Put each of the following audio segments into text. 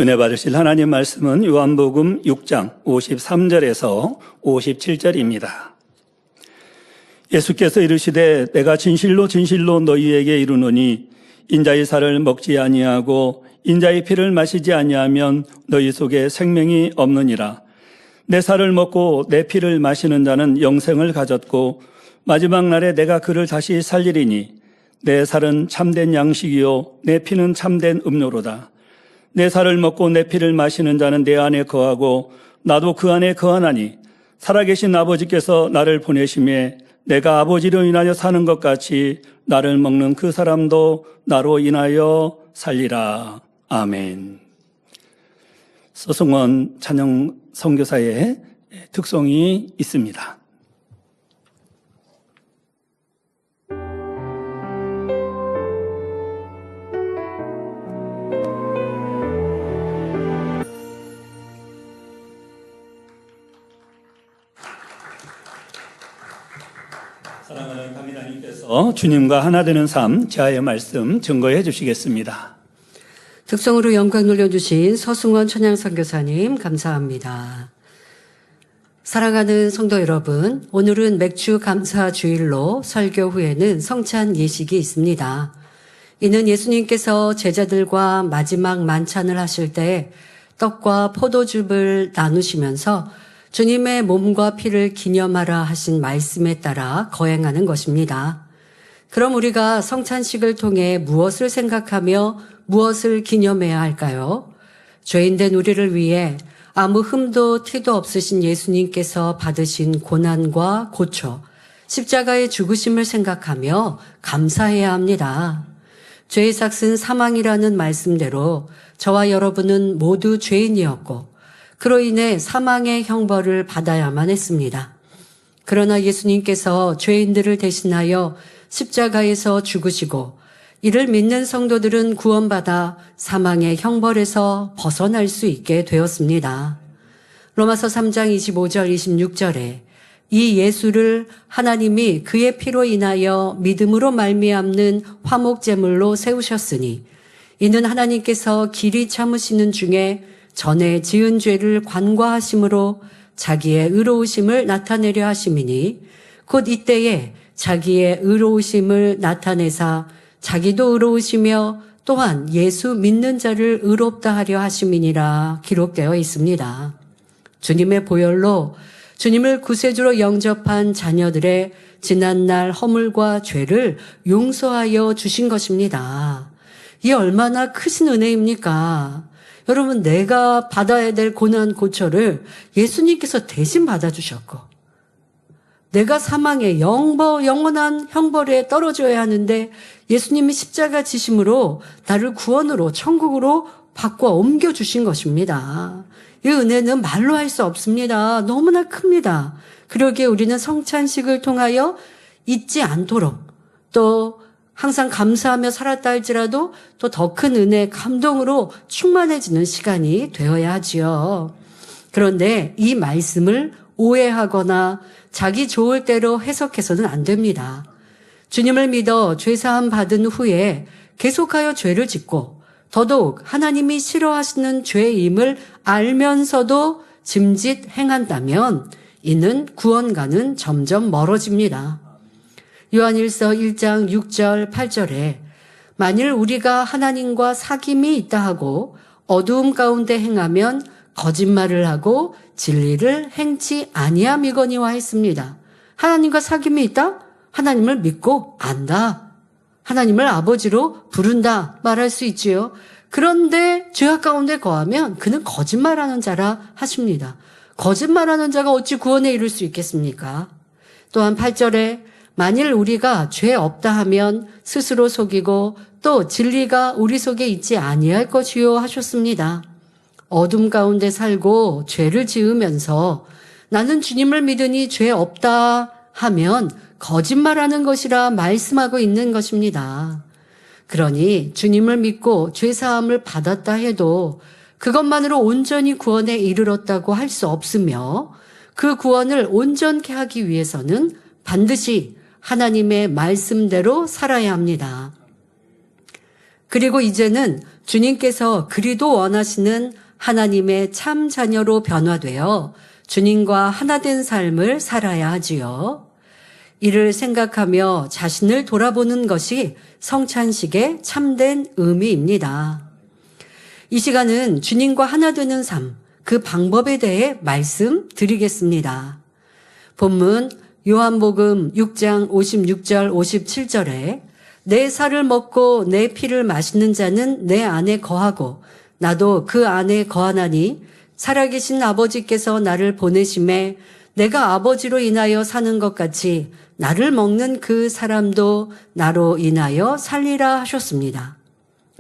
은혜 받으실 하나님 말씀은 요한복음 6장 53절에서 57절입니다. 예수께서 이르시되 내가 진실로 진실로 너희에게 이르노니 인자의 살을 먹지 아니하고 인자의 피를 마시지 아니하면 너희 속에 생명이 없느니라. 내 살을 먹고 내 피를 마시는 자는 영생을 가졌고 마지막 날에 내가 그를 다시 살리리니 내 살은 참된 양식이요 내 피는 참된 음료로다. 내 살을 먹고 내 피를 마시는 자는 내 안에 거하고 나도 그 안에 거하나니 살아계신 아버지께서 나를 보내심에 내가 아버지로 인하여 사는 것 같이 나를 먹는 그 사람도 나로 인하여 살리라. 아멘. 서승원 찬양 선교사의 특성이 있습니다. 사랑하는 강의자님께서 주님과 하나 되는 삶, 제아의 말씀 증거해 주시겠습니다. 특성으로 영광 돌려주신 서승원 천양선교사님 감사합니다. 사랑하는 성도 여러분, 오늘은 맥주 감사 주일로 설교 후에는 성찬 예식이 있습니다. 이는 예수님께서 제자들과 마지막 만찬을 하실 때 떡과 포도즙을 나누시면서 주님의 몸과 피를 기념하라 하신 말씀에 따라 거행하는 것입니다. 그럼 우리가 성찬식을 통해 무엇을 생각하며 무엇을 기념해야 할까요? 죄인된 우리를 위해 아무 흠도 티도 없으신 예수님께서 받으신 고난과 고초, 십자가의 죽으심을 생각하며 감사해야 합니다. 죄의 삭은 사망이라는 말씀대로 저와 여러분은 모두 죄인이었고 그로 인해 사망의 형벌을 받아야만 했습니다. 그러나 예수님께서 죄인들을 대신하여 십자가에서 죽으시고 이를 믿는 성도들은 구원받아 사망의 형벌에서 벗어날 수 있게 되었습니다. 로마서 3장 25절 26절에 이 예수를 하나님이 그의 피로 인하여 믿음으로 말미암는 화목제물로 세우셨으니 이는 하나님께서 길이 참으시는 중에 전에 지은 죄를 관과하심으로 자기의 의로우심을 나타내려 하심이니 곧 이때에 자기의 의로우심을 나타내사 자기도 의로우시며 또한 예수 믿는 자를 의롭다 하려 하심이니라 기록되어 있습니다. 주님의 보혈로 주님을 구세주로 영접한 자녀들의 지난날 허물과 죄를 용서하여 주신 것입니다. 이 얼마나 크신 은혜입니까? 여러분, 내가 받아야 될 고난 고초를 예수님께서 대신 받아주셨고 내가 사망의 영원한 형벌에 떨어져야 하는데 예수님이 십자가 지심으로 나를 구원으로 천국으로 바꿔 옮겨주신 것입니다. 이 은혜는 말로 할 수 없습니다. 너무나 큽니다. 그러기에 우리는 성찬식을 통하여 잊지 않도록 또 항상 감사하며 살았다 할지라도 또 더 큰 은혜, 감동으로 충만해지는 시간이 되어야 하지요. 그런데 이 말씀을 오해하거나 자기 좋을 대로 해석해서는 안 됩니다. 주님을 믿어 죄사함 받은 후에 계속하여 죄를 짓고 더더욱 하나님이 싫어하시는 죄임을 알면서도 짐짓 행한다면 이는 구원과는 점점 멀어집니다. 요한일서 1장 6절 8절에 만일 우리가 하나님과 사귐이 있다 하고 어두움 가운데 행하면 거짓말을 하고 진리를 행치 아니함이거니와 했습니다. 하나님과 사귐이 있다? 하나님을 믿고 안다. 하나님을 아버지로 부른다 말할 수 있지요. 그런데 죄악 가운데 거하면 그는 거짓말하는 자라 하십니다. 거짓말하는 자가 어찌 구원에 이를 수 있겠습니까? 또한 8절에 만일 우리가 죄 없다 하면 스스로 속이고 또 진리가 우리 속에 있지 아니할 것이요 하셨습니다. 어둠 가운데 살고 죄를 지으면서 나는 주님을 믿으니 죄 없다 하면 거짓말하는 것이라 말씀하고 있는 것입니다. 그러니 주님을 믿고 죄사함을 받았다 해도 그것만으로 온전히 구원에 이르렀다고 할 수 없으며 그 구원을 온전케 하기 위해서는 반드시 하나님의 말씀대로 살아야 합니다. 그리고 이제는 주님께서 그리도 원하시는 하나님의 참 자녀로 변화되어 주님과 하나된 삶을 살아야 하지요. 이를 생각하며 자신을 돌아보는 것이 성찬식의 참된 의미입니다. 이 시간은 주님과 하나 되는 삶, 그 방법에 대해 말씀드리겠습니다. 본문 요한복음 6장 56절 57절에 내 살을 먹고 내 피를 마시는 자는 내 안에 거하고 나도 그 안에 거하나니 살아계신 아버지께서 나를 보내심에 내가 아버지로 인하여 사는 것 같이 나를 먹는 그 사람도 나로 인하여 살리라 하셨습니다.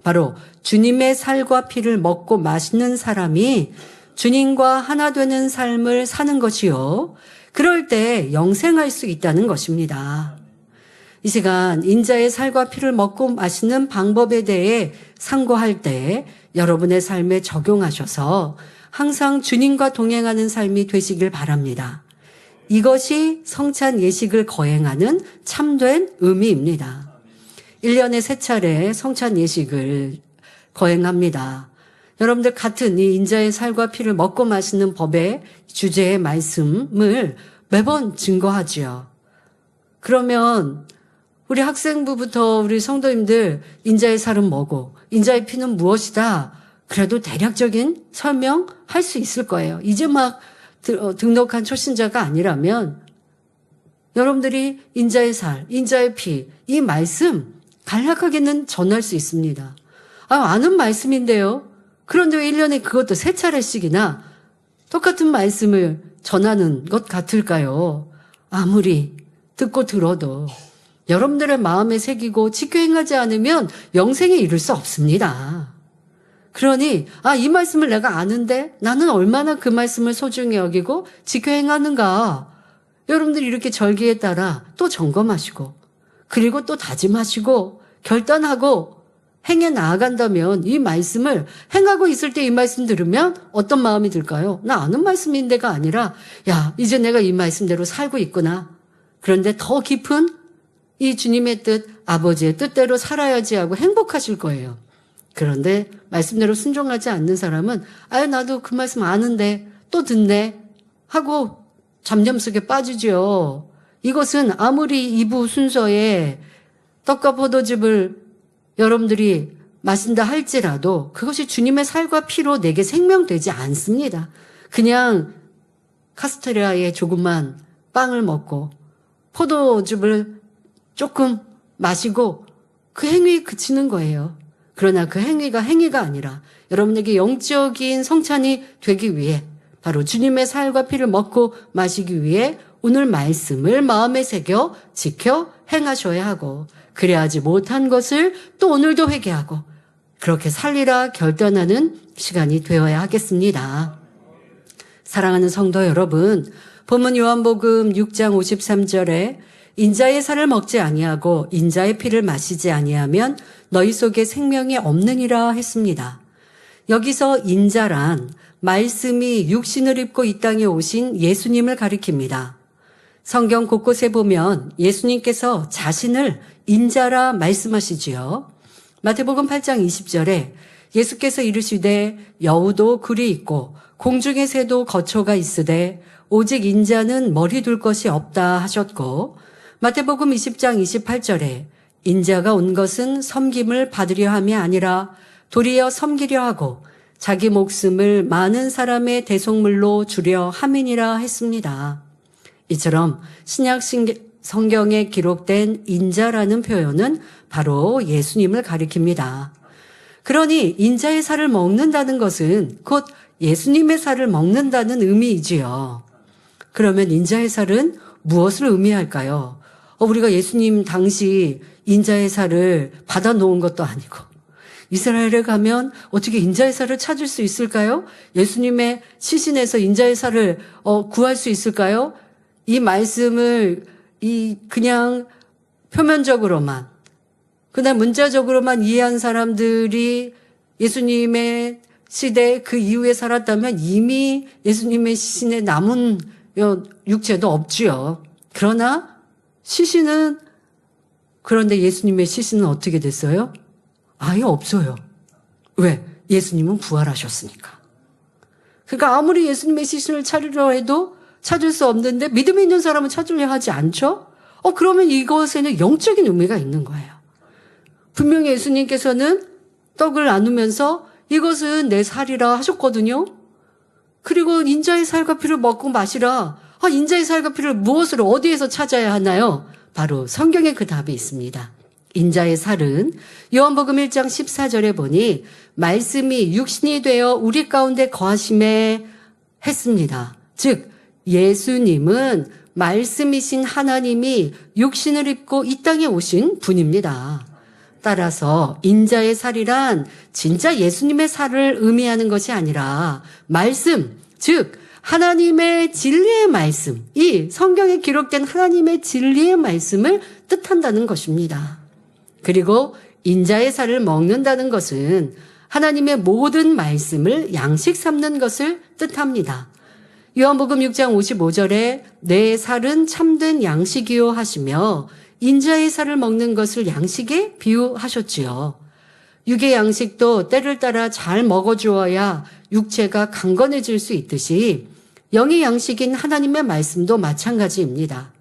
바로 주님의 살과 피를 먹고 마시는 사람이 주님과 하나 되는 삶을 사는 것이요. 그럴 때 영생할 수 있다는 것입니다. 이 시간 인자의 살과 피를 먹고 마시는 방법에 대해 상고할 때 여러분의 삶에 적용하셔서 항상 주님과 동행하는 삶이 되시길 바랍니다. 이것이 성찬 예식을 거행하는 참된 의미입니다. 1년에 3차례 성찬 예식을 거행합니다. 여러분들 같은 이 인자의 살과 피를 먹고 마시는 법의 주제의 말씀을 매번 증거하지요. 그러면 우리 학생부부터 우리 성도님들 인자의 살은 뭐고 인자의 피는 무엇이다. 그래도 대략적인 설명할 수 있을 거예요. 이제 막 등록한 초신자가 아니라면 여러분들이 인자의 살, 인자의 피, 이 말씀 간략하게는 전할 수 있습니다. 아는 말씀인데요. 그런데 왜 1년에 그것도 3차례씩이나 똑같은 말씀을 전하는 것 같을까요? 아무리 듣고 들어도 여러분들의 마음에 새기고 지켜 행하지 않으면 영생에 이를 수 없습니다. 그러니 이 말씀을 내가 아는데 나는 얼마나 그 말씀을 소중히 여기고 지켜 행하는가. 여러분들이 이렇게 절기에 따라 또 점검하시고 그리고 또 다짐하시고 결단하고 행해 나아간다면 이 말씀을 행하고 있을 때 이 말씀 들으면 어떤 마음이 들까요? 나 아는 말씀인데가 아니라 이제 내가 이 말씀대로 살고 있구나. 그런데 더 깊은 이 주님의 뜻, 아버지의 뜻대로 살아야지 하고 행복하실 거예요. 그런데 말씀대로 순종하지 않는 사람은 나도 그 말씀 아는데 또 듣네 하고 잠잠 속에 빠지죠. 이것은 아무리 2부 순서에 떡과 포도즙을 여러분들이 마신다 할지라도 그것이 주님의 살과 피로 내게 생명되지 않습니다. 그냥 카스테라에 조금만 빵을 먹고 포도즙을 조금 마시고 그 행위에 그치는 거예요. 그러나 그 행위가 아니라 여러분에게 영적인 성찬이 되기 위해 바로 주님의 살과 피를 먹고 마시기 위해 오늘 말씀을 마음에 새겨 지켜 행하셔야 하고 그래야지 못한 것을 또 오늘도 회개하고 그렇게 살리라 결단하는 시간이 되어야 하겠습니다. 사랑하는 성도 여러분, 본문 요한복음 6장 53절에 인자의 살을 먹지 아니하고 인자의 피를 마시지 아니하면 너희 속에 생명이 없느니라 했습니다. 여기서 인자란 말씀이 육신을 입고 이 땅에 오신 예수님을 가리킵니다. 성경 곳곳에 보면 예수님께서 자신을 인자라 말씀하시지요. 마태복음 8장 20절에 예수께서 이르시되 여우도 굴이 있고 공중의 새도 거처가 있으되 오직 인자는 머리 둘 것이 없다 하셨고 마태복음 20장 28절에 인자가 온 것은 섬김을 받으려 함이 아니라 도리어 섬기려 하고 자기 목숨을 많은 사람의 대속물로 주려 함이니라 했습니다. 이처럼 신약 성경에 기록된 인자라는 표현은 바로 예수님을 가리킵니다. 그러니 인자의 살을 먹는다는 것은 곧 예수님의 살을 먹는다는 의미이지요. 그러면 인자의 살은 무엇을 의미할까요? 우리가 예수님 당시 인자의 살을 받아 놓은 것도 아니고 이스라엘에 가면 어떻게 인자의 살을 찾을 수 있을까요? 예수님의 시신에서 인자의 살을 구할 수 있을까요? 이 말씀을 그냥 표면적으로만 그냥 문자적으로만 이해한 사람들이 예수님의 시대 그 이후에 살았다면 이미 예수님의 시신에 남은 육체도 없지요. 그러나 그런데 예수님의 시신은 어떻게 됐어요? 아예 없어요. 왜? 예수님은 부활하셨으니까. 그러니까 아무리 예수님의 시신을 찾으려 해도 찾을 수 없는데 믿음이 있는 사람은 찾으려 하지 않죠? 그러면 이것에는 영적인 의미가 있는 거예요. 분명히 예수님께서는 떡을 나누면서 이것은 내 살이라 하셨거든요. 그리고 인자의 살과 피를 먹고 마시라. 인자의 살과 피를 무엇으로 어디에서 찾아야 하나요? 바로 성경에 그 답이 있습니다. 인자의 살은 요한복음 1장 14절에 보니 말씀이 육신이 되어 우리 가운데 거하심에 했습니다. 즉 예수님은 말씀이신 하나님이 육신을 입고 이 땅에 오신 분입니다. 따라서 인자의 살이란 진짜 예수님의 살을 의미하는 것이 아니라 말씀, 즉 하나님의 진리의 말씀, 이 성경에 기록된 하나님의 진리의 말씀을 뜻한다는 것입니다. 그리고 인자의 살을 먹는다는 것은 하나님의 모든 말씀을 양식 삼는 것을 뜻합니다. 요한복음 6장 55절에 내 살은 참된 양식이요 하시며 인자의 살을 먹는 것을 양식에 비유하셨지요. 육의 양식도 때를 따라 잘 먹어주어야 육체가 강건해질 수 있듯이 영의 양식인 하나님의 말씀도 마찬가지입니다.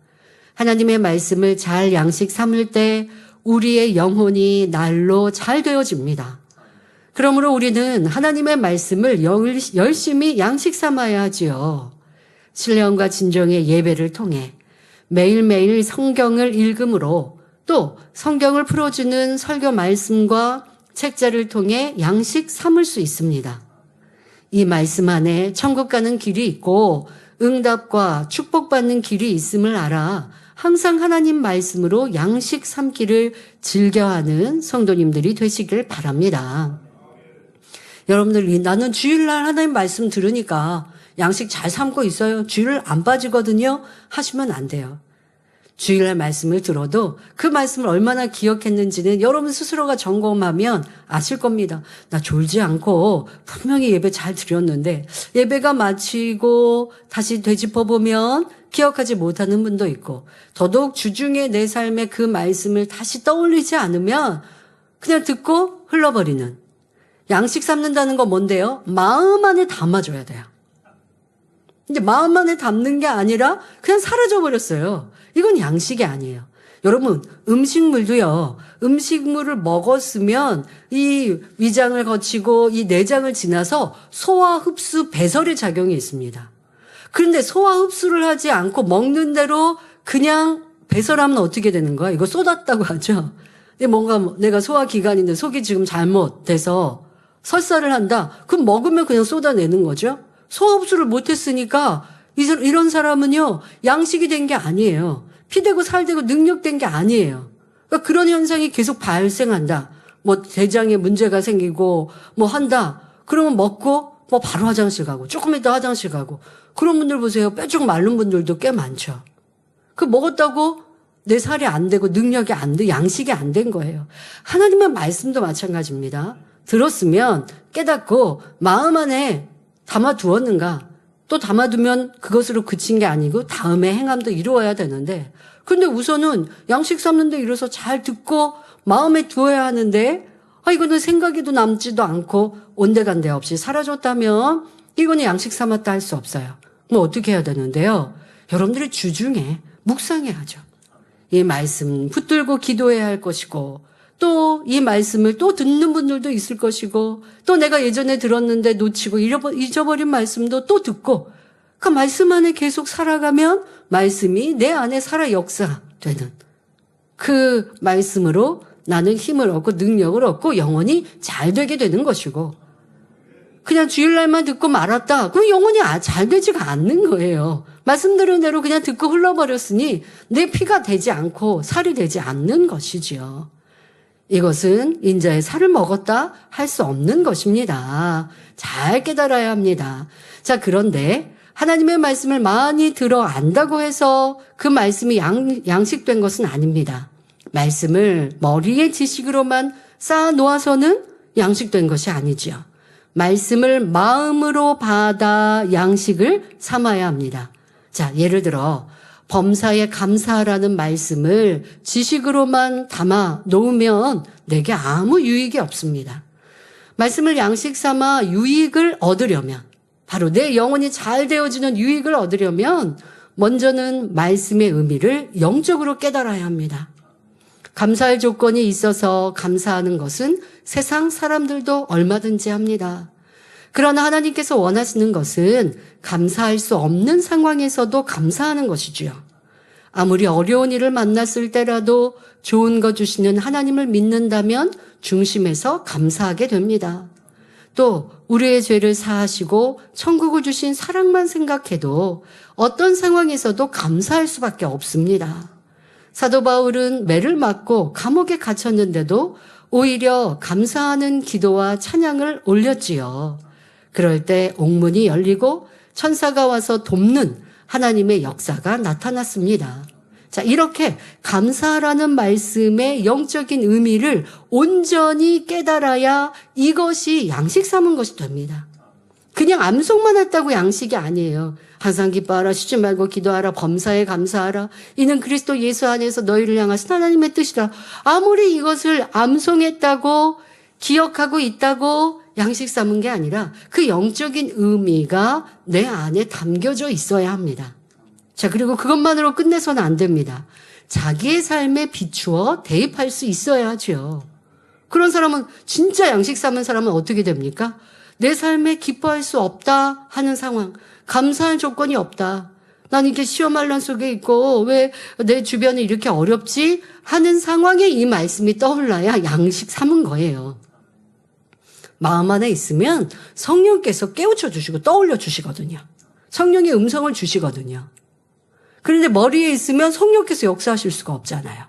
하나님의 말씀을 잘 양식 삼을 때 우리의 영혼이 날로 잘 되어집니다. 그러므로 우리는 하나님의 말씀을 열심히 양식 삼아야 하지요. 신령과 진정의 예배를 통해 매일매일 성경을 읽음으로 또 성경을 풀어주는 설교 말씀과 책자를 통해 양식 삼을 수 있습니다. 이 말씀 안에 천국 가는 길이 있고 응답과 축복받는 길이 있음을 알아 항상 하나님 말씀으로 양식 삼기를 즐겨하는 성도님들이 되시길 바랍니다. 여러분들, 나는 주일날 하나님 말씀 들으니까 양식 잘 삼고 있어요. 주일 안 빠지거든요. 하시면 안 돼요. 주일날 말씀을 들어도 그 말씀을 얼마나 기억했는지는 여러분 스스로가 점검하면 아실 겁니다. 나 졸지 않고 분명히 예배 잘 드렸는데 예배가 마치고 다시 되짚어보면 기억하지 못하는 분도 있고 더더욱 주중에 내 삶의 그 말씀을 다시 떠올리지 않으면 그냥 듣고 흘러버리는. 양식 삼는다는 건 뭔데요? 마음 안에 담아줘야 돼요. 이제 마음 안에 담는 게 아니라 그냥 사라져버렸어요. 이건 양식이 아니에요. 여러분, 음식물도요. 음식물을 먹었으면 이 위장을 거치고 이 내장을 지나서 소화, 흡수, 배설의 작용이 있습니다. 그런데 소화, 흡수를 하지 않고 먹는 대로 그냥 배설하면 어떻게 되는 거야? 이거 쏟았다고 하죠. 근데 뭔가 내가 소화기관인데 속이 지금 잘못돼서 설사를 한다. 그럼 먹으면 그냥 쏟아내는 거죠. 소화 흡수를 못했으니까 이런 사람은요. 양식이 된 게 아니에요. 피되고 살되고 능력된 게 아니에요. 그러니까 그런 현상이 계속 발생한다. 뭐 대장에 문제가 생기고 뭐 한다. 그러면 먹고 뭐 바로 화장실 가고 조금 있다 화장실 가고 그런 분들 보세요. 뾰족 마른 분들도 꽤 많죠. 그 먹었다고 내 살이 안 되고 능력이 안 돼, 양식이 안 된 거예요. 하나님의 말씀도 마찬가지입니다. 들었으면 깨닫고 마음 안에 담아두었는가? 또 담아두면 그것으로 그친 게 아니고 다음에 행함도 이루어야 되는데 근데 우선은 양식 삼는 데 이뤄서 잘 듣고 마음에 두어야 하는데 이거는 생각에도 남지도 않고 온데간데 없이 사라졌다면 이거는 양식 삼았다 할 수 없어요. 뭐 어떻게 해야 되는데요? 여러분들이 주중에 묵상해야죠. 이 말씀 붙들고 기도해야 할 것이고 또 이 말씀을 또 듣는 분들도 있을 것이고 또 내가 예전에 들었는데 놓치고 잊어버린 말씀도 또 듣고 그 말씀 안에 계속 살아가면 말씀이 내 안에 살아 역사되는 그 말씀으로 나는 힘을 얻고 능력을 얻고 영혼이 잘 되게 되는 것이고 그냥 주일날만 듣고 말았다. 그럼 영혼이 잘 되지가 않는 거예요. 말씀드린 대로 그냥 듣고 흘러버렸으니 내 피가 되지 않고 살이 되지 않는 것이지요. 이것은 인자의 살을 먹었다 할 수 없는 것입니다. 잘 깨달아야 합니다. 자, 그런데 하나님의 말씀을 많이 들어 안다고 해서 그 말씀이 양식된 것은 아닙니다. 말씀을 머리의 지식으로만 쌓아 놓아서는 양식된 것이 아니지요. 말씀을 마음으로 받아 양식을 삼아야 합니다. 자, 예를 들어 범사에 감사하라는 말씀을 지식으로만 담아 놓으면 내게 아무 유익이 없습니다. 말씀을 양식 삼아 유익을 얻으려면, 바로 내 영혼이 잘 되어지는 유익을 얻으려면 먼저는 말씀의 의미를 영적으로 깨달아야 합니다. 감사할 조건이 있어서 감사하는 것은 세상 사람들도 얼마든지 합니다. 그러나 하나님께서 원하시는 것은 감사할 수 없는 상황에서도 감사하는 것이지요. 아무리 어려운 일을 만났을 때라도 좋은 거 주시는 하나님을 믿는다면 중심에서 감사하게 됩니다. 또 우리의 죄를 사하시고 천국을 주신 사랑만 생각해도 어떤 상황에서도 감사할 수밖에 없습니다. 사도 바울은 매를 맞고 감옥에 갇혔는데도 오히려 감사하는 기도와 찬양을 올렸지요. 그럴 때 옥문이 열리고 천사가 와서 돕는 하나님의 역사가 나타났습니다. 자, 이렇게 감사라는 말씀의 영적인 의미를 온전히 깨달아야 이것이 양식 삼은 것이 됩니다. 그냥 암송만 했다고 양식이 아니에요. 항상 기뻐하라, 쉬지 말고 기도하라, 범사에 감사하라. 이는 그리스도 예수 안에서 너희를 향하신 하나님의 뜻이라. 아무리 이것을 암송했다고 기억하고 있다고 양식 삼은 게 아니라 그 영적인 의미가 내 안에 담겨져 있어야 합니다. 자, 그리고 그것만으로 끝내서는 안 됩니다. 자기의 삶에 비추어 대입할 수 있어야죠. 그런 사람은, 진짜 양식 삼은 사람은 어떻게 됩니까? 내 삶에 기뻐할 수 없다 하는 상황, 감사할 조건이 없다. 난 이렇게 시험환란 속에 있고 왜 내 주변이 이렇게 어렵지 하는 상황에 이 말씀이 떠올라야 양식 삼은 거예요. 마음 안에 있으면 성령께서 깨우쳐 주시고 떠올려 주시거든요. 성령의 음성을 주시거든요. 그런데 머리에 있으면 성령께서 역사하실 수가 없잖아요.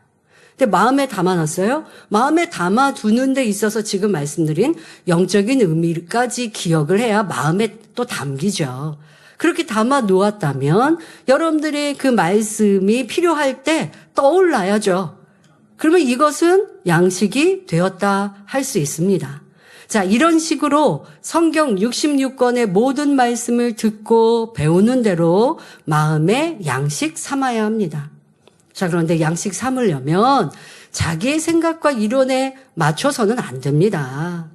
근데 마음에 담아놨어요? 마음에 담아두는 데 있어서 지금 말씀드린 영적인 의미까지 기억을 해야 마음에 또 담기죠. 그렇게 담아 놓았다면 여러분들의 그 말씀이 필요할 때 떠올라야죠. 그러면 이것은 양식이 되었다 할 수 있습니다. 자, 이런 식으로 성경 66권의 모든 말씀을 듣고 배우는 대로 마음에 양식 삼아야 합니다. 자, 그런데 양식 삼으려면 자기의 생각과 이론에 맞춰서는 안 됩니다.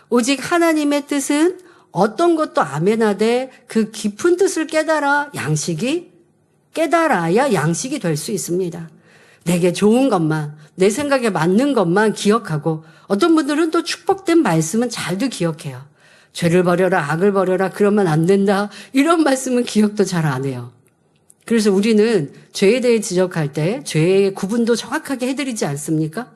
오직 하나님의 뜻은 어떤 것도 아멘하되 그 깊은 뜻을 깨달아야 양식이 될 수 있습니다. 내게 좋은 것만, 내 생각에 맞는 것만 기억하고, 어떤 분들은 또 축복된 말씀은 잘도 기억해요. 죄를 버려라, 악을 버려라, 그러면 안 된다. 이런 말씀은 기억도 잘 안 해요. 그래서 우리는 죄에 대해 지적할 때 죄의 구분도 정확하게 해드리지 않습니까?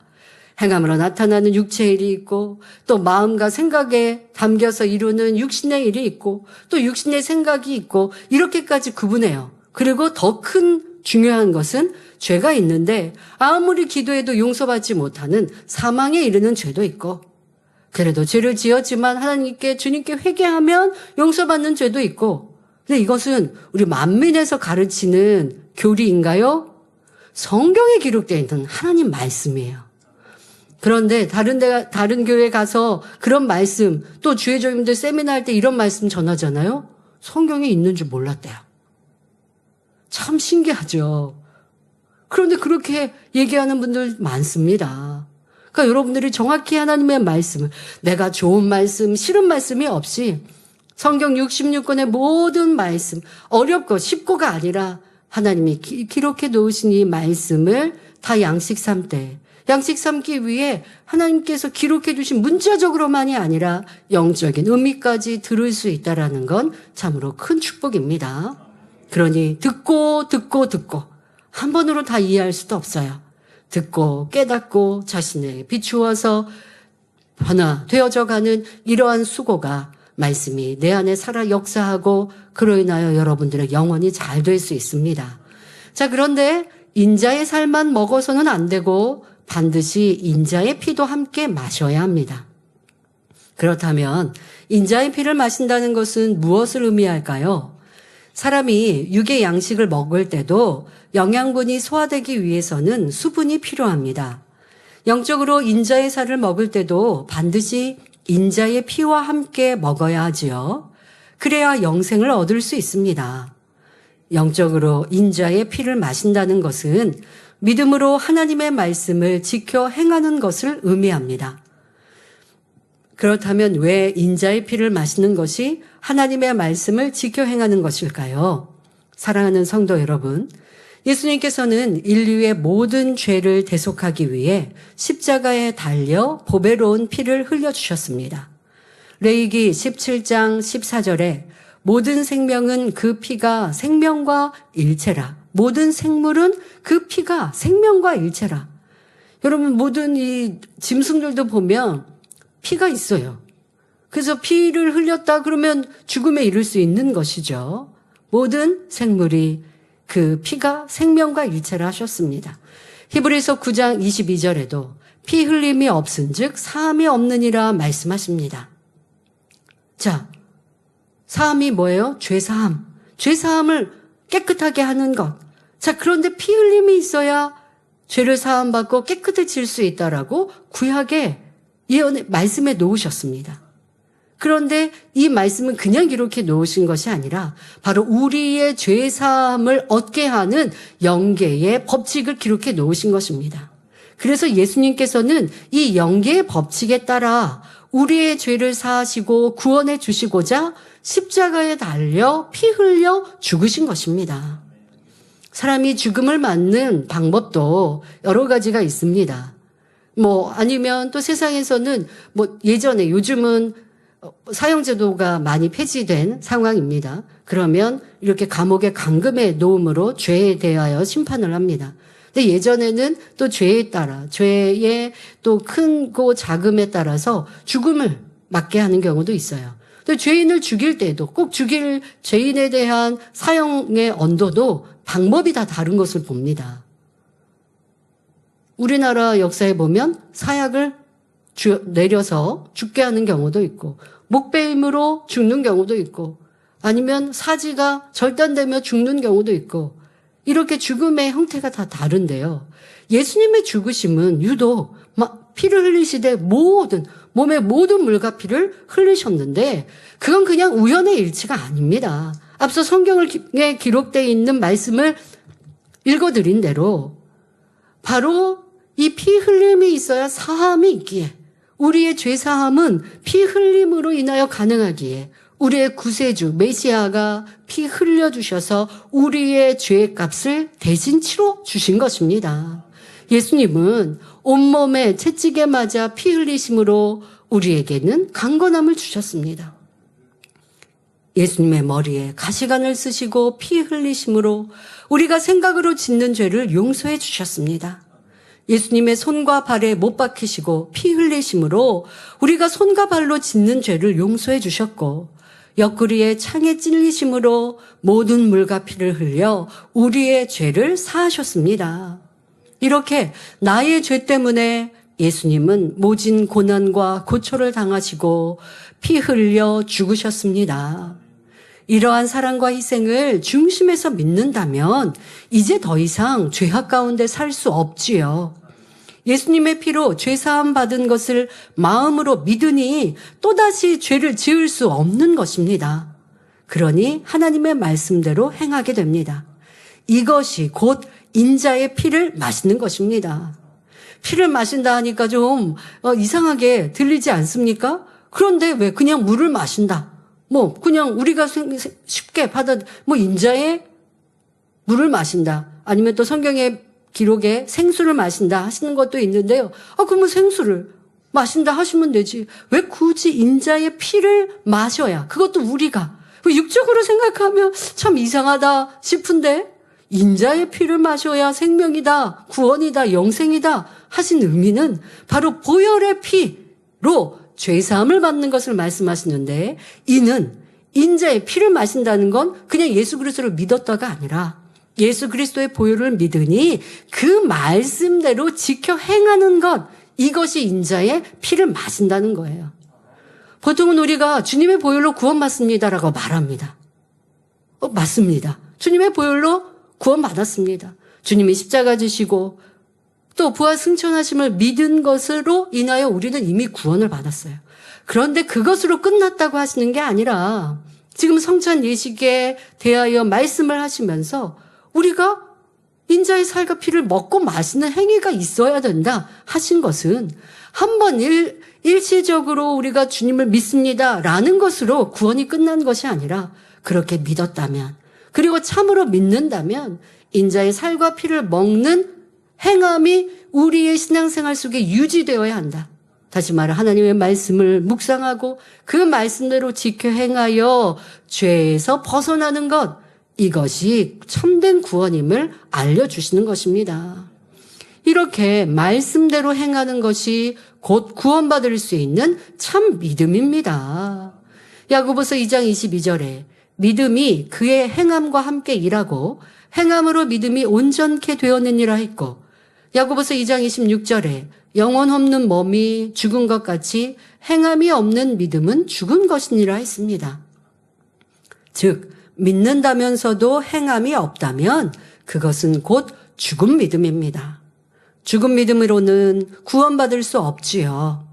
행함으로 나타나는 육체의 일이 있고, 또 마음과 생각에 담겨서 이루는 육신의 일이 있고, 또 육신의 생각이 있고, 이렇게까지 구분해요. 그리고 더 큰 중요한 것은 죄가 있는데 아무리 기도해도 용서받지 못하는 사망에 이르는 죄도 있고, 그래도 죄를 지었지만 하나님께, 주님께 회개하면 용서받는 죄도 있고, 근데 이것은 우리 만민에서 가르치는 교리인가요? 성경에 기록되어 있는 하나님 말씀이에요. 그런데 다른 교회 가서 그런 말씀, 또 주의 종님들 세미나 할 때 이런 말씀 전하잖아요. 성경에 있는 줄 몰랐대요. 참 신기하죠. 그런데 그렇게 얘기하는 분들 많습니다. 그러니까 여러분들이 정확히 하나님의 말씀을, 내가 좋은 말씀, 싫은 말씀이 없이 성경 66권의 모든 말씀, 어렵고 쉽고가 아니라 하나님이 기록해 놓으신 이 말씀을 다 양식 삼되, 양식 삼기 위해 하나님께서 기록해 두신 문자적으로만이 아니라 영적인 의미까지 들을 수 있다는 건 참으로 큰 축복입니다. 그러니 듣고 한 번으로 다 이해할 수도 없어요. 듣고 깨닫고 자신에 비추어서 변화되어져가는 이러한 수고가 말씀이 내 안에 살아 역사하고 그로 인하여 여러분들의 영혼이 잘 될 수 있습니다. 자, 그런데 인자의 살만 먹어서는 안 되고 반드시 인자의 피도 함께 마셔야 합니다. 그렇다면 인자의 피를 마신다는 것은 무엇을 의미할까요? 사람이 육의 양식을 먹을 때도 영양분이 소화되기 위해서는 수분이 필요합니다. 영적으로 인자의 살을 먹을 때도 반드시 인자의 피와 함께 먹어야 하지요. 그래야 영생을 얻을 수 있습니다. 영적으로 인자의 피를 마신다는 것은 믿음으로 하나님의 말씀을 지켜 행하는 것을 의미합니다. 그렇다면 왜 인자의 피를 마시는 것이 하나님의 말씀을 지켜 행하는 것일까요? 사랑하는 성도 여러분, 예수님께서는 인류의 모든 죄를 대속하기 위해 십자가에 달려 보배로운 피를 흘려주셨습니다. 레위기 17장 14절에 모든 생명은 그 피가 생명과 일체라. 모든 생물은 그 피가 생명과 일체라. 여러분, 모든 이 짐승들도 보면 피가 있어요. 그래서 피를 흘렸다 그러면 죽음에 이를 수 있는 것이죠. 모든 생물이 그 피가 생명과 일체라 하셨습니다. 히브리서 9장 22절에도 피 흘림이 없은즉 사함이 없느니라 말씀하십니다. 자, 사함이 뭐예요? 죄사함. 죄사함을 깨끗하게 하는 것. 자, 그런데 피 흘림이 있어야 죄를 사함받고 깨끗해질 수 있다라고 구약에 말씀에 놓으셨습니다. 그런데 이 말씀은 그냥 이렇게 놓으신 것이 아니라 바로 우리의 죄사함을 얻게 하는 영계의 법칙을 기록해 놓으신 것입니다. 그래서 예수님께서는 이 영계의 법칙에 따라 우리의 죄를 사하시고 구원해 주시고자 십자가에 달려 피 흘려 죽으신 것입니다. 사람이 죽음을 맞는 방법도 여러 가지가 있습니다. 아니면 또 세상에서는 예전에 요즘은 사형제도가 많이 폐지된 상황입니다. 그러면 이렇게 감옥에 감금해 놓음으로 죄에 대하여 심판을 합니다. 근데 예전에는 또 죄에 따라, 죄의 또 크고 작음에 따라서 죽음을 맞게 하는 경우도 있어요. 또 죄인을 죽일 때도 꼭 죽일 죄인에 대한 사형의 언도도 방법이 다 다른 것을 봅니다. 우리나라 역사에 보면 사약을 내려서 죽게 하는 경우도 있고, 목베임으로 죽는 경우도 있고, 아니면 사지가 절단되며 죽는 경우도 있고, 이렇게 죽음의 형태가 다 다른데요. 예수님의 죽으심은 유독 피를 흘리시되 몸의 모든 물과 피를 흘리셨는데, 그건 그냥 우연의 일치가 아닙니다. 앞서 성경에 기록되어 있는 말씀을 읽어드린 대로 바로 이 피 흘림이 있어야 사함이 있기에, 우리의 죄 사함은 피 흘림으로 인하여 가능하기에 우리의 구세주 메시아가 피 흘려주셔서 우리의 죄의 값을 대신 치러 주신 것입니다. 예수님은 온몸에 채찍에 맞아 피 흘리심으로 우리에게는 강건함을 주셨습니다. 예수님의 머리에 가시관을 쓰시고 피 흘리심으로 우리가 생각으로 짓는 죄를 용서해 주셨습니다. 예수님의 손과 발에 못 박히시고 피 흘리심으로 우리가 손과 발로 짓는 죄를 용서해 주셨고, 옆구리에 창에 찔리심으로 모든 물과 피를 흘려 우리의 죄를 사하셨습니다. 이렇게 나의 죄 때문에 예수님은 모진 고난과 고초를 당하시고 피 흘려 죽으셨습니다. 이러한 사랑과 희생을 중심에서 믿는다면 이제 더 이상 죄악 가운데 살 수 없지요. 예수님의 피로 죄사함 받은 것을 마음으로 믿으니 또다시 죄를 지을 수 없는 것입니다. 그러니 하나님의 말씀대로 행하게 됩니다. 이것이 곧 인자의 피를 마시는 것입니다. 피를 마신다 하니까 좀 이상하게 들리지 않습니까? 그런데 왜 그냥 물을 마신다? 그냥 우리가 쉽게 인자의 물을 마신다. 아니면 또 성경의 기록에 생수를 마신다 하시는 것도 있는데요. 그러면 생수를 마신다 하시면 되지. 왜 굳이 인자의 피를 마셔야? 그것도 우리가. 육적으로 생각하면 참 이상하다 싶은데, 인자의 피를 마셔야 생명이다, 구원이다, 영생이다 하신 의미는 바로 보혈의 피로 죄사함을 받는 것을 말씀하시는데, 이는 인자의 피를 마신다는 건 그냥 예수 그리스도를 믿었다가 아니라 예수 그리스도의 보혈을 믿으니 그 말씀대로 지켜 행하는 것, 이것이 인자의 피를 마신다는 거예요. 보통은 우리가 주님의 보혈로 구원받습니다라고 말합니다. 맞습니다. 주님의 보혈로 구원받았습니다. 주님이 십자가 지시고 또 부활 승천하심을 믿은 것으로 인하여 우리는 이미 구원을 받았어요. 그런데 그것으로 끝났다고 하시는 게 아니라 지금 성찬 예식에 대하여 말씀을 하시면서 우리가 인자의 살과 피를 먹고 마시는 행위가 있어야 된다 하신 것은 한 번 일시적으로 우리가 주님을 믿습니다 라는 것으로 구원이 끝난 것이 아니라 그렇게 믿었다면, 그리고 참으로 믿는다면 인자의 살과 피를 먹는 행함이 우리의 신앙생활 속에 유지되어야 한다. 다시 말해 하나님의 말씀을 묵상하고 그 말씀대로 지켜 행하여 죄에서 벗어나는 것, 이것이 참된 구원임을 알려주시는 것입니다. 이렇게 말씀대로 행하는 것이 곧 구원받을 수 있는 참 믿음입니다. 야고보서 2장 22절에 믿음이 그의 행함과 함께 일하고 행함으로 믿음이 온전케 되었느니라 했고, 야고보서 2장 26절에 영혼 없는 몸이 죽은 것 같이 행함이 없는 믿음은 죽은 것이니라 했습니다. 즉 믿는다면서도 행함이 없다면 그것은 곧 죽은 믿음입니다. 죽은 믿음으로는 구원받을 수 없지요.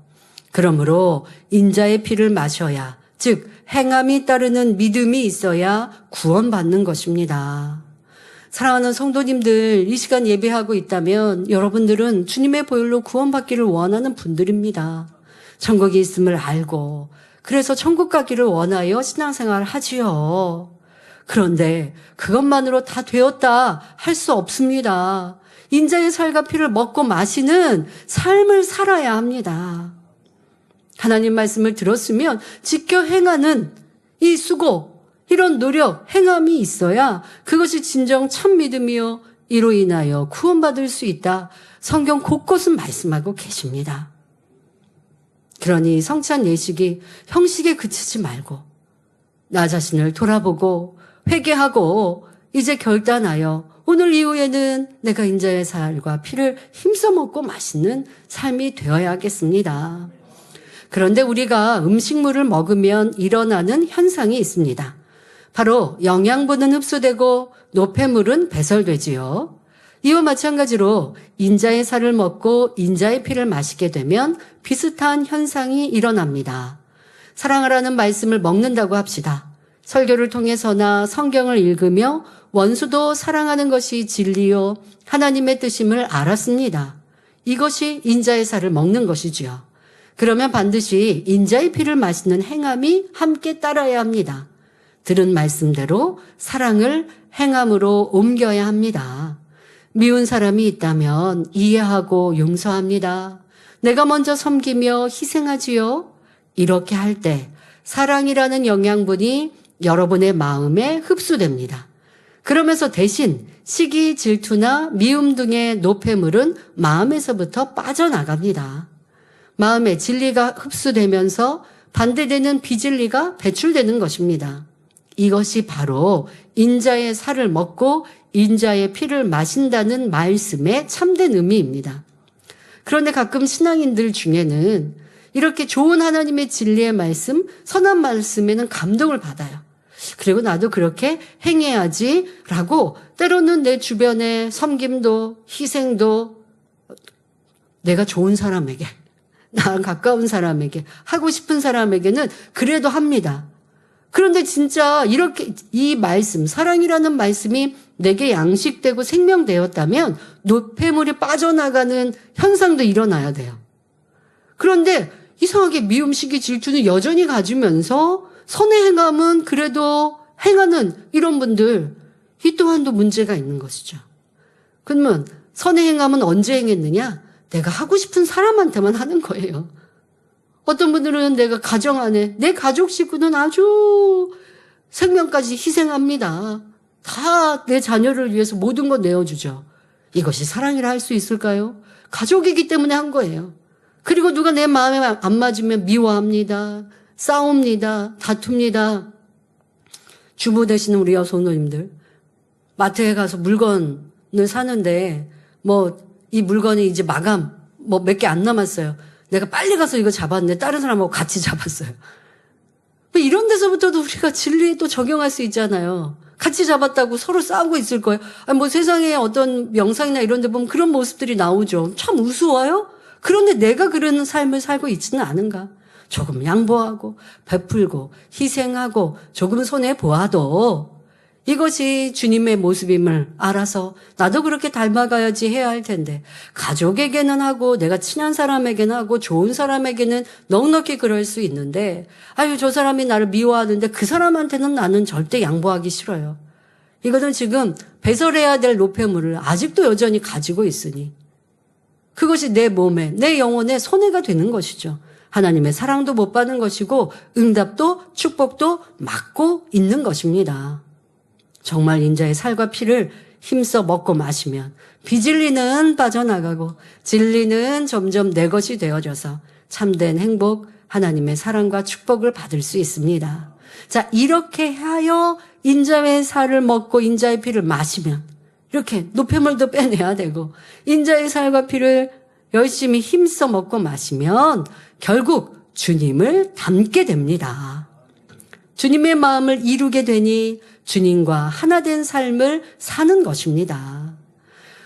그러므로 인자의 피를 마셔야, 즉 행함이 따르는 믿음이 있어야 구원받는 것입니다. 사랑하는 성도님들, 이 시간 예배하고 있다면 여러분들은 주님의 보혈로 구원받기를 원하는 분들입니다. 천국이 있음을 알고 그래서 천국 가기를 원하여 신앙생활을 하지요. 그런데 그것만으로 다 되었다 할 수 없습니다. 인자의 살과 피를 먹고 마시는 삶을 살아야 합니다. 하나님 말씀을 들었으면 지켜 행하는 이 수고, 이런 노력, 행함이 있어야 그것이 진정 참 믿음이요 이로 인하여 구원받을 수 있다. 성경 곳곳은 말씀하고 계십니다. 그러니 성찬 예식이 형식에 그치지 말고 나 자신을 돌아보고 회개하고 이제 결단하여 오늘 이후에는 내가 인자의 살과 피를 힘써 먹고 마시는 삶이 되어야겠습니다. 그런데 우리가 음식물을 먹으면 일어나는 현상이 있습니다. 바로 영양분은 흡수되고 노폐물은 배설되지요. 이와 마찬가지로 인자의 살을 먹고 인자의 피를 마시게 되면 비슷한 현상이 일어납니다. 사랑하라는 말씀을 먹는다고 합시다. 설교를 통해서나 성경을 읽으며 원수도 사랑하는 것이 진리요 하나님의 뜻임을 알았습니다. 이것이 인자의 살을 먹는 것이지요. 그러면 반드시 인자의 피를 마시는 행함이 함께 따라야 합니다. 들은 말씀대로 사랑을 행함으로 옮겨야 합니다. 미운 사람이 있다면 이해하고 용서합니다. 내가 먼저 섬기며 희생하지요. 이렇게 할 때 사랑이라는 영양분이 여러분의 마음에 흡수됩니다. 그러면서 대신 시기, 질투나 미움 등의 노폐물은 마음에서부터 빠져나갑니다. 마음에 진리가 흡수되면서 반대되는 비진리가 배출되는 것입니다. 이것이 바로 인자의 살을 먹고 인자의 피를 마신다는 말씀의 참된 의미입니다. 그런데 가끔 신앙인들 중에는 이렇게 좋은 하나님의 진리의 말씀, 선한 말씀에는 감동을 받아요. 그리고 나도 그렇게 행해야지라고 때로는 내 주변의 섬김도 희생도 내가 좋은 사람에게, 나랑 가까운 사람에게, 하고 싶은 사람에게는 그래도 합니다. 그런데 진짜 이렇게 이 말씀, 사랑이라는 말씀이 내게 양식되고 생명되었다면 노폐물이 빠져나가는 현상도 일어나야 돼요. 그런데 이상하게 미움, 시기, 질투는 여전히 가지면서 선의 행함은 그래도 행하는 이런 분들, 이 또한도 문제가 있는 것이죠. 그러면 선의 행함은 언제 행했느냐? 내가 하고 싶은 사람한테만 하는 거예요. 어떤 분들은 내가 가정 안에 내 가족 식구는 아주 생명까지 희생합니다. 다 내 자녀를 위해서 모든 것 내어주죠. 이것이 사랑이라 할 수 있을까요? 가족이기 때문에 한 거예요. 그리고 누가 내 마음에 안 맞으면 미워합니다. 싸웁니다. 다툽니다. 주부 되시는 우리 여성노님들, 마트에 가서 물건을 사는데 이 물건이 이제 마감 몇 개 안 남았어요. 내가 빨리 가서 이거 잡았는데 다른 사람하고 같이 잡았어요. 이런 데서부터도 우리가 진리에 또 적용할 수 있잖아요. 같이 잡았다고 서로 싸우고 있을 거예요. 세상에 어떤 영상이나 이런 데 보면 그런 모습들이 나오죠. 참 우스워요? 그런데 내가 그런 삶을 살고 있지는 않은가? 조금 양보하고 베풀고 희생하고 조금 손해 보아도 이것이 주님의 모습임을 알아서 나도 그렇게 닮아가야지 해야 할 텐데, 가족에게는 하고 내가 친한 사람에게는 하고 좋은 사람에게는 넉넉히 그럴 수 있는데, 아유 저 사람이 나를 미워하는데 그 사람한테는 나는 절대 양보하기 싫어요. 이거는 지금 배설해야 될 노폐물을 아직도 여전히 가지고 있으니 그것이 내 몸에, 내 영혼에 손해가 되는 것이죠. 하나님의 사랑도 못 받는 것이고 응답도 축복도 막고 있는 것입니다. 정말 인자의 살과 피를 힘써 먹고 마시면 비진리는 빠져나가고 진리는 점점 내 것이 되어져서 참된 행복, 하나님의 사랑과 축복을 받을 수 있습니다. 자, 이렇게 하여 인자의 살을 먹고 인자의 피를 마시면 이렇게 노폐물도 빼내야 되고 인자의 살과 피를 열심히 힘써 먹고 마시면 결국 주님을 닮게 됩니다. 주님의 마음을 이루게 되니 주님과 하나 된 삶을 사는 것입니다.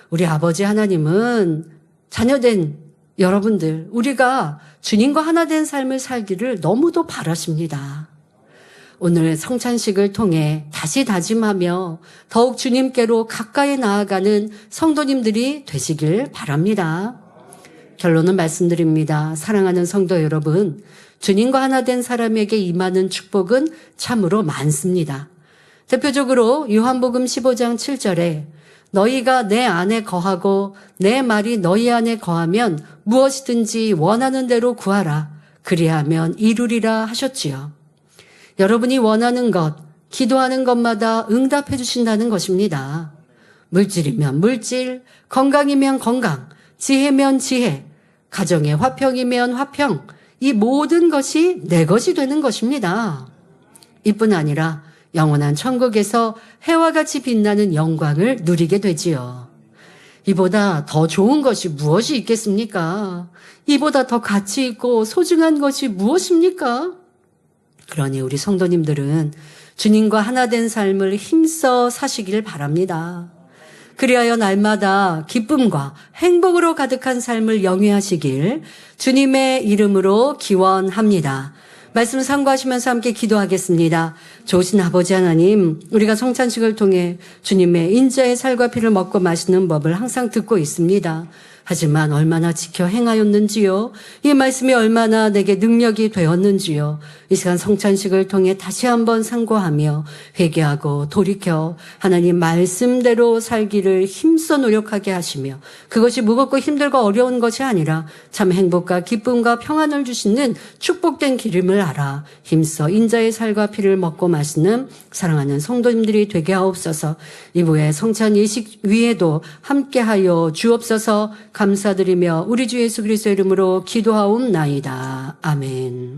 우리 아버지 하나님은 자녀된 여러분들, 우리가 주님과 하나 된 삶을 살기를 너무도 바라십니다. 오늘 성찬식을 통해 다시 다짐하며 더욱 주님께로 가까이 나아가는 성도님들이 되시길 바랍니다. 결론은 말씀드립니다. 사랑하는 성도 여러분, 주님과 하나 된 사람에게 임하는 축복은 참으로 많습니다. 대표적으로 요한복음 15장 7절에 너희가 내 안에 거하고 내 말이 너희 안에 거하면 무엇이든지 원하는 대로 구하라. 그리하면 이루리라 하셨지요. 여러분이 원하는 것, 기도하는 것마다 응답해 주신다는 것입니다. 물질이면 물질, 건강이면 건강, 지혜면 지혜, 가정의 화평이면 화평, 이 모든 것이 내 것이 되는 것입니다. 이뿐 아니라 영원한 천국에서 해와 같이 빛나는 영광을 누리게 되지요. 이보다 더 좋은 것이 무엇이 있겠습니까? 이보다 더 가치 있고 소중한 것이 무엇입니까? 그러니 우리 성도님들은 주님과 하나 된 삶을 힘써 사시길 바랍니다. 그리하여 날마다 기쁨과 행복으로 가득한 삶을 영위하시길 주님의 이름으로 기원합니다. 말씀 상고하시면서 함께 기도하겠습니다. 좋으신 아버지 하나님, 우리가 성찬식을 통해 주님의 인자의 살과 피를 먹고 마시는 법을 항상 듣고 있습니다. 하지만 얼마나 지켜 행하였는지요. 이 말씀이 얼마나 내게 능력이 되었는지요. 이 시간 성찬식을 통해 다시 한번 상고하며 회개하고 돌이켜 하나님 말씀대로 살기를 힘써 노력하게 하시며 그것이 무겁고 힘들고 어려운 것이 아니라 참 행복과 기쁨과 평안을 주시는 축복된 길임을 알아 힘써 인자의 살과 피를 먹고 마시는 사랑하는 성도님들이 되게 하옵소서. 이후에 성찬 예식 위에도 함께하여 주옵소서. 감사드리며 우리 주 예수 그리스도의 이름으로 기도하옵나이다. 아멘.